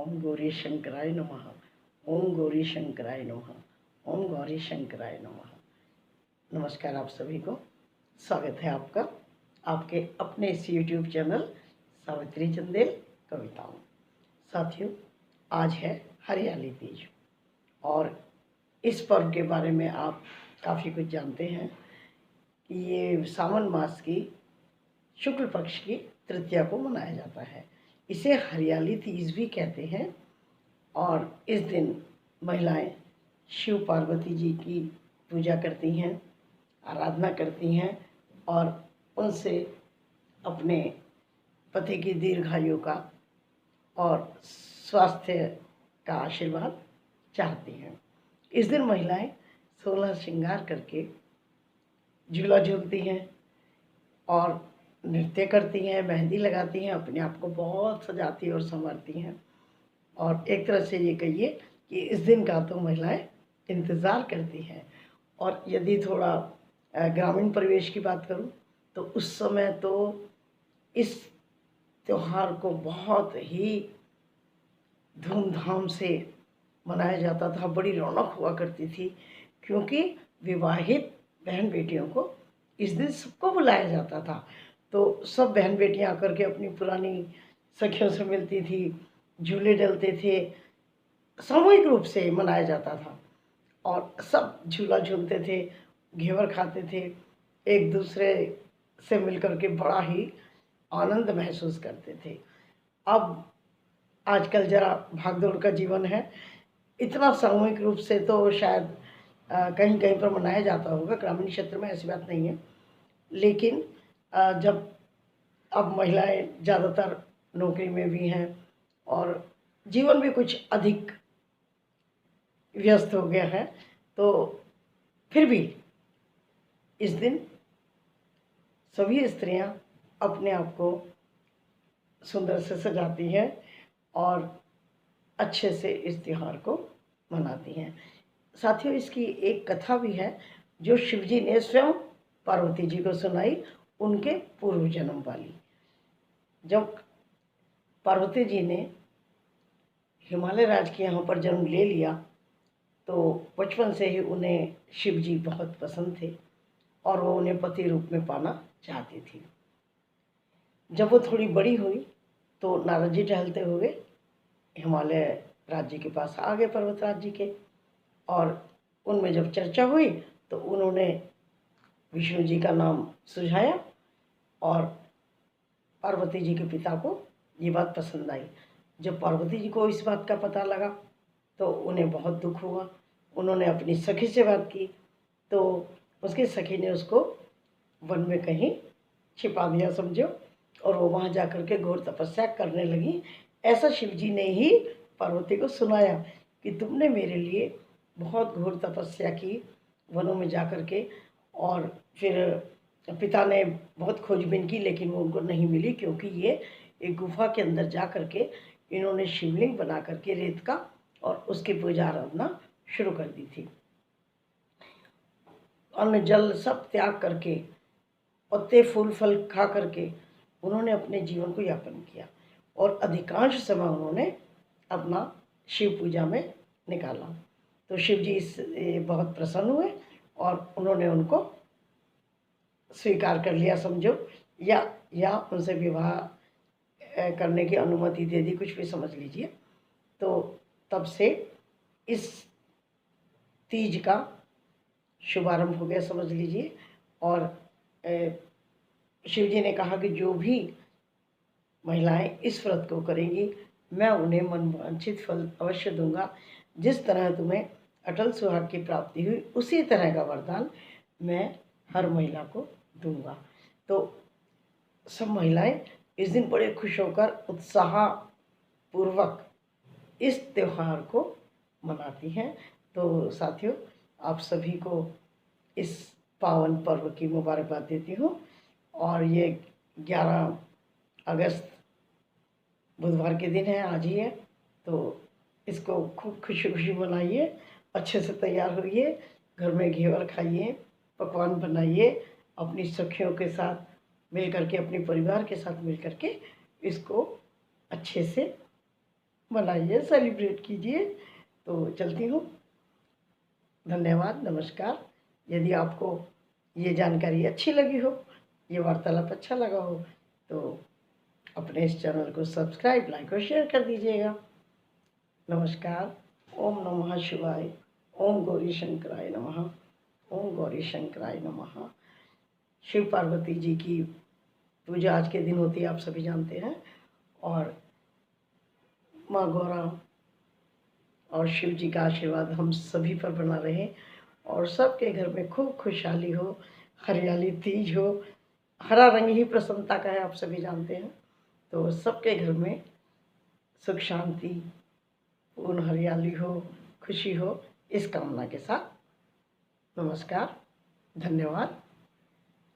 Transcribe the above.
ओम गौरी शंकराय नमः। ओम गौरी शंकराय नमः। ओम गौरी शंकराय नमः। नमस्कार आप सभी को, स्वागत है आपका आपके अपने इस यूट्यूब चैनल सावित्री चंदेल कविताओं। साथियों, आज है हरियाली तीज और इस पर्व के बारे में आप काफ़ी कुछ जानते हैं कि ये सावन मास की शुक्ल पक्ष की तृतीया को मनाया जाता है। इसे हरियाली तीज भी कहते हैं और इस दिन महिलाएं शिव पार्वती जी की पूजा करती हैं, आराधना करती हैं और उनसे अपने पति की दीर्घायु का और स्वास्थ्य का आशीर्वाद चाहती हैं। इस दिन महिलाएं 16 श्रृंगार करके झूला झूलती हैं और नृत्य करती हैं, मेहंदी लगाती हैं, अपने आप को बहुत सजाती और संवारती हैं। और एक तरह से ये कहिए कि इस दिन का तो महिलाएं इंतज़ार करती हैं। और यदि थोड़ा ग्रामीण परिवेश की बात करूं तो उस समय तो इस त्यौहार को बहुत ही धूमधाम से मनाया जाता था, बड़ी रौनक हुआ करती थी, क्योंकि विवाहित बहन बेटियों को इस दिन सबको बुलाया जाता था। तो सब बहन बेटियां आकर के अपनी पुरानी सखियों से मिलती थी, झूले डलते थे, सामूहिक रूप से मनाया जाता था और सब झूला झूलते थे, घेवर खाते थे, एक दूसरे से मिलकर के बड़ा ही आनंद महसूस करते थे। अब आजकल ज़रा भागदौड़ का जीवन है, इतना सामूहिक रूप से तो शायद कहीं कहीं पर मनाया जाता होगा, ग्रामीण क्षेत्र में ऐसी बात नहीं है। लेकिन जब अब महिलाएं ज़्यादातर नौकरी में भी हैं और जीवन भी कुछ अधिक व्यस्त हो गया है, तो फिर भी इस दिन सभी स्त्रियां अपने आप को सुंदर से सजाती हैं और अच्छे से इस त्यौहार को मनाती हैं। साथियों, इसकी एक कथा भी है जो शिवजी ने स्वयं पार्वती जी को सुनाई, उनके पूर्व जन्म वाली। जब पार्वती जी ने हिमालय राज के यहाँ पर जन्म ले लिया तो बचपन से ही उन्हें शिव जी बहुत पसंद थे और वो उन्हें पति रूप में पाना चाहती थी। जब वो थोड़ी बड़ी हुई तो नारद जी टहलते हुए हिमालय राज्य के पास आ गए, पर्वतराज जी के, और उनमें जब चर्चा हुई तो उन्होंने विष्णु जी का नाम सुझाया और पार्वती जी के पिता को ये बात पसंद आई। जब पार्वती जी को इस बात का पता लगा तो उन्हें बहुत दुख हुआ। उन्होंने अपनी सखी से बात की तो उसकी सखी ने उसको वन में कहीं छिपा दिया समझो, और वो वहाँ जा कर के घोर तपस्या करने लगी। ऐसा शिव जी ने ही पार्वती को सुनाया कि तुमने मेरे लिए बहुत घोर तपस्या की वनों में जा कर के, और फिर पिता ने बहुत खोजबीन की लेकिन वो उनको नहीं मिली, क्योंकि ये एक गुफा के अंदर जा कर के इन्होंने शिवलिंग बना करके रेत का और उसकी पूजा आराधना शुरू कर दी थी। अन्न जल सब त्याग करके, पत्ते फूल फल खा करके उन्होंने अपने जीवन को यापन किया और अधिकांश समय उन्होंने अपना शिव पूजा में निकाला। तो शिव जी इस बहुत प्रसन्न हुए और उन्होंने उनको स्वीकार कर लिया समझो, या उनसे विवाह करने की अनुमति दे दी, कुछ भी समझ लीजिए। तो तब से इस तीज का शुभारंभ हो गया समझ लीजिए। और शिव जी ने कहा कि जो भी महिलाएं इस व्रत को करेंगी मैं उन्हें मनवांछित फल अवश्य दूंगा। जिस तरह तुम्हें अटल सुहाग की प्राप्ति हुई उसी तरह का वरदान मैं हर महिला को दूंगा। तो सब महिलाएं इस दिन बड़े खुश होकर उत्साह पूर्वक इस त्यौहार को मनाती हैं। तो साथियों, आप सभी को इस पावन पर्व की मुबारकबाद देती हूँ। और ये 11 अगस्त बुधवार के दिन है, आज ही है, तो इसको खूब खुशी खुशी मनाइए, अच्छे से तैयार होइए, घर में घेवर खाइए, पकवान बनाइए, अपनी सखियों के साथ मिल करके, अपने परिवार के साथ मिल करके इसको अच्छे से मनाइए, सेलिब्रेट कीजिए। तो चलती हूँ। धन्यवाद, नमस्कार। यदि आपको ये जानकारी अच्छी लगी हो, ये वार्तालाप अच्छा लगा हो, तो अपने इस चैनल को सब्सक्राइब, लाइक और शेयर कर दीजिएगा। नमस्कार। ओम नमः शिवाय। ओम गौरी शंकराय नमः। ओम गौरी शंकराय नमः। शिव पार्वती जी की पूजा आज के दिन होती है, आप सभी जानते हैं। और माँ गौरा और शिव जी का आशीर्वाद हम सभी पर बना रहे और सबके घर में खूब खुशहाली हो, हरियाली तीज हो। हरा रंग ही प्रसन्नता का है, आप सभी जानते हैं। तो सबके घर में सुख शांति, पूर्ण हरियाली हो, खुशी हो, इस कामना के साथ नमस्कार, धन्यवाद।